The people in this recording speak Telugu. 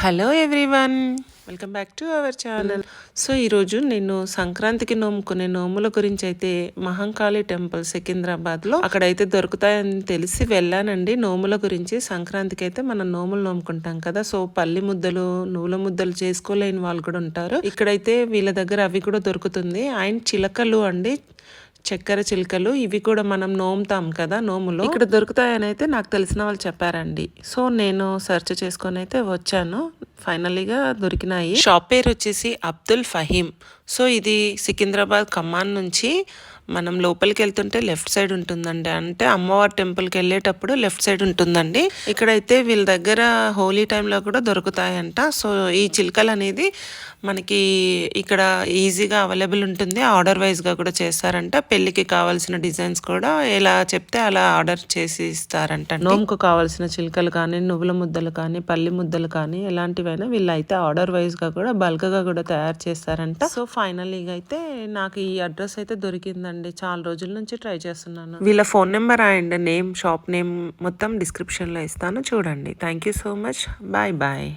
Hello everyone, welcome back to our channel. So ఈరోజు నేను సంక్రాంతికి నోముకునే నోముల గురించి అయితే మహంకాళి టెంపుల్ సికింద్రాబాద్లో అక్కడైతే దొరుకుతాయని తెలిసి వెళ్ళానండి. నోముల గురించి సంక్రాంతికి అయితే మనం నోములు నోముకుంటాం కదా, సో పల్లి ముద్దలు నువ్వుల ముద్దలు చేసుకోలేని వాళ్ళు కూడా ఉంటారు. ఇక్కడైతే వీళ్ళ దగ్గర అవి కూడా దొరుకుతుంది. అండ్ చిలకలు అండి, చక్కెర చిలుకలు, ఇవి కూడా మనం నోముతాం కదా నోములు, ఇక్కడ దొరుకుతాయని అయితే నాకు తెలిసిన వాళ్ళు చెప్పారండి. సో నేను సెర్చ్ చేసుకొని అయితే వచ్చాను. ఫైనలీగా దొరికినాయి. షాప్ పేరు వచ్చేసి అబ్దుల్ ఫహీం. సో ఇది సికింద్రాబాద్ కమాన్ నుంచి మనం లోపలికి వెళ్తుంటే లెఫ్ట్ సైడ్ ఉంటుందండి. అంటే అమ్మవారి టెంపుల్కి వెళ్ళేటప్పుడు లెఫ్ట్ సైడ్ ఉంటుందండి. ఇక్కడైతే వీళ్ళ దగ్గర హోలీ టైంలో కూడా దొరుకుతాయంట. సో ఈ చిలుకలు అనేది మనకి ఇక్కడ ఈజీగా అవైలబుల్ ఉంటుంది. ఆర్డర్ వైజ్గా కూడా చేస్తారంట. పెళ్ళికి కావాల్సిన డిజైన్స్ కూడా ఎలా చెప్తే అలా ఆర్డర్ చేసి ఇస్తారంట. నోముకు కావాల్సిన చిలుకలు కానీ, నువ్వుల ముద్దలు కానీ, పల్లి ముద్దలు కానీ ఎలాంటివైనా వీళ్ళైతే ఆర్డర్ వైజ్గా కూడా బల్క్గా కూడా తయారు చేస్తారంట. సో ఫైనలీగా అయితే నాకు ఈ అడ్రస్ అయితే దొరికిందండి. చాలా రోజుల నుంచి ట్రై చేస్తున్నాను. వీళ్ళ phone number and name, shop name మొత్తం డిస్క్రిప్షన్లో ఇస్తాను, చూడండి. Thank you so much. Bye bye.